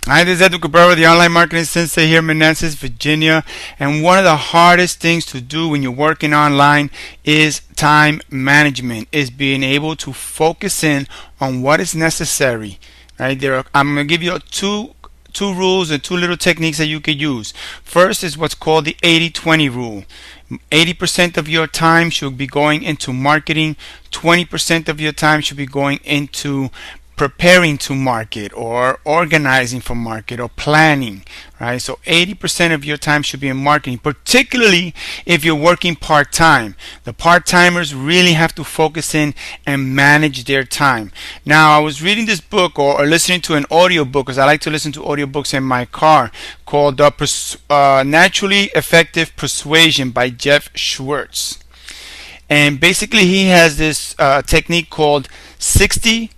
Hi, this is Edwin Cabrera, the online marketing sensei here in Manassas, Virginia. And one of the hardest things to do when you're working online is time management, is being able to focus in on what is necessary. Right there, I'm going to give you two rules and two little techniques that you could use. First is what's called the 80-20 rule. 80% of your time should be going into marketing. 20% of your time should be going into preparing to market or organizing for market or planning, right? So 80% of your time should be in marketing, particularly if you're working part-time. The part-timers really have to focus in and manage their time. Now, I was reading this book or listening to an audio book, because I like to listen to audiobooks in my car, called Naturally Effective Persuasion by Schwerdt. And basically he has this technique called 60-30.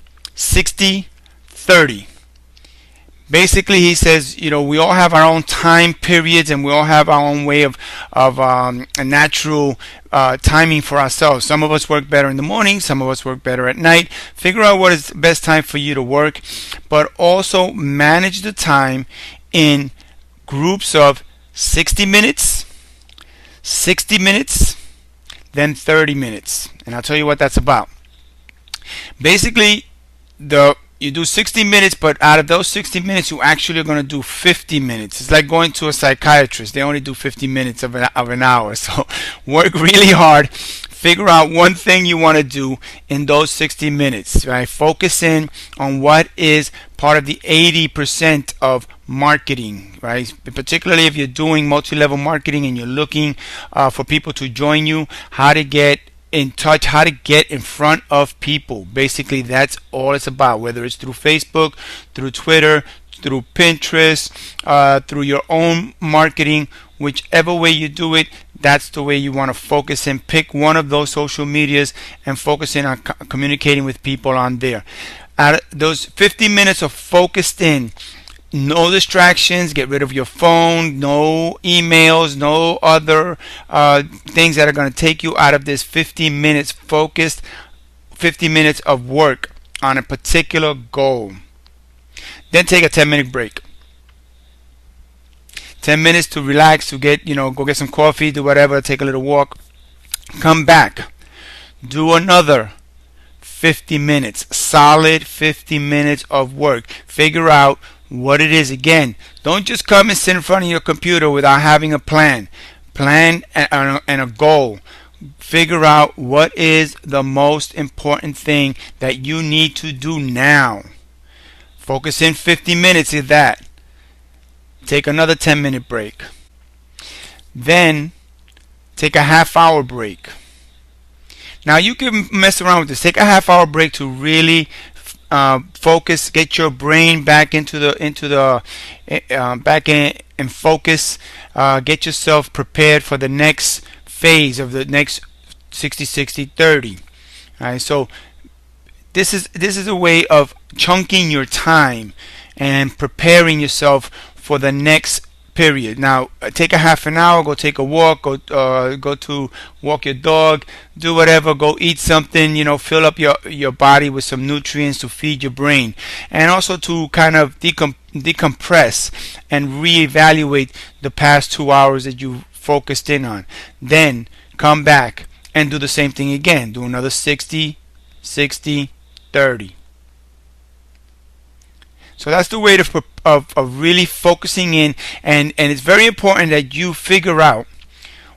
Basically, he says, we all have our own time periods, and we all have our own way of a natural timing for ourselves. Some of us work better in the morning, some of us work better at night. Figure out what is the best time for you to work, but also manage the time in groups of 60 minutes, 60 minutes, then 30 minutes. And I'll tell you what that's about. Basically, you do 60 minutes, but out of those 60 minutes, you actually are going to do 50 minutes. It's like going to a psychiatrist. They only do 50 minutes of an hour. So work really hard. Figure out one thing you want to do in those 60 minutes. Right? Focus in on what is part of the 80% of marketing. Right? Particularly if you're doing multi-level marketing and you're looking for people to join you, how to get in touch, how to get in front of people. Basically, that's all it's about, whether it's through Facebook, through Twitter, through Pinterest, through your own marketing. Whichever way you do it, that's the way you want to focus and pick one of those social medias and focus in on communicating with people on there. Out of those 50 minutes of focused in, no distractions, get rid of your phone, no emails, no other things that are going to take you out of this 50 minutes focused, 50 minutes of work on a particular goal. Then take a 10-minute break. 10 minutes to relax, to get, go get some coffee, do whatever, take a little walk. Come back. Do another 50 minutes, solid 50 minutes of work. Figure out what it is. Again, don't just come and sit in front of your computer without having a plan and a goal. Figure out what is the most important thing that you need to do now. Focus in 50 minutes of that. Take another 10-minute break. Then take a half-hour break. Now you can mess around with this. Take a half-hour break to really focus, get your brain back into the back in and focus. Get yourself prepared for the next phase of the next 60-60-30. All right, so this is a way of chunking your time and preparing yourself for the next period. Now, take a half an hour, go take a walk, go to walk your dog, do whatever, go eat something, fill up your body with some nutrients to feed your brain, and also to kind of decompress and reevaluate the past 2 hours that you focused in on. Then come back and do the same thing again. Do another 60-60-30. So that's the way of really focusing in, and it's very important that you figure out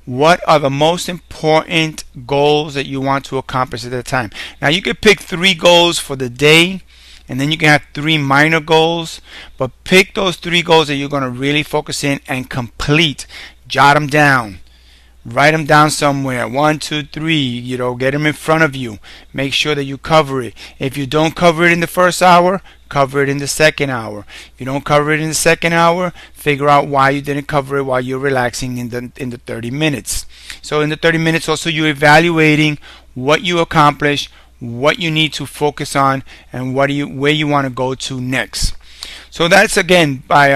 what are the most important goals that you want to accomplish at a time. Now you can pick 3 goals for the day, and then you can have 3 minor goals, but pick those 3 goals that you're going to really focus in and complete. Jot them down. Write them down somewhere. 1, 2, 3. Get them in front of you. Make sure that you cover it. If you don't cover it in the first hour, cover it in the second hour. If you don't cover it in the second hour, figure out why you didn't cover it while you're relaxing in the 30 minutes. So in the 30 minutes, also you're evaluating what you accomplished, what you need to focus on, and where you want to go to next. So that's again by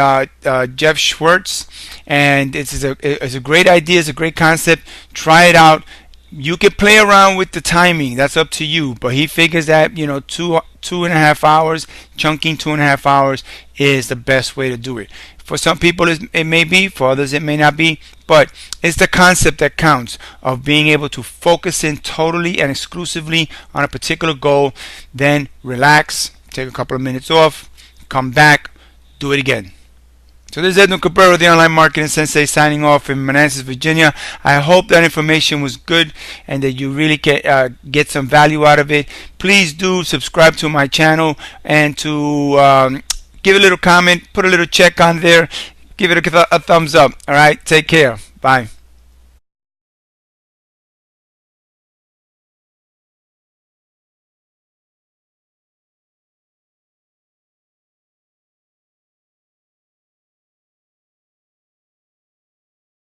Schwerdt, and it's a great idea. It's a great concept. Try it out. You can play around with the timing, that's up to you, but he figures that, you know, 2.5 hours, chunking 2.5 hours is the best way to do it. For some people it may be, for others it may not be, but it's the concept that counts, of being able to focus in totally and exclusively on a particular goal, then relax, take a couple of minutes off, come back, do it again. So this is Edwin Cabrera, the Online Marketing Sensei, signing off in Manassas, Virginia. I hope that information was good and that you really get some value out of it. Please do subscribe to my channel, and to give a little comment, put a little check on there, give it a thumbs up. All right, take care. Bye.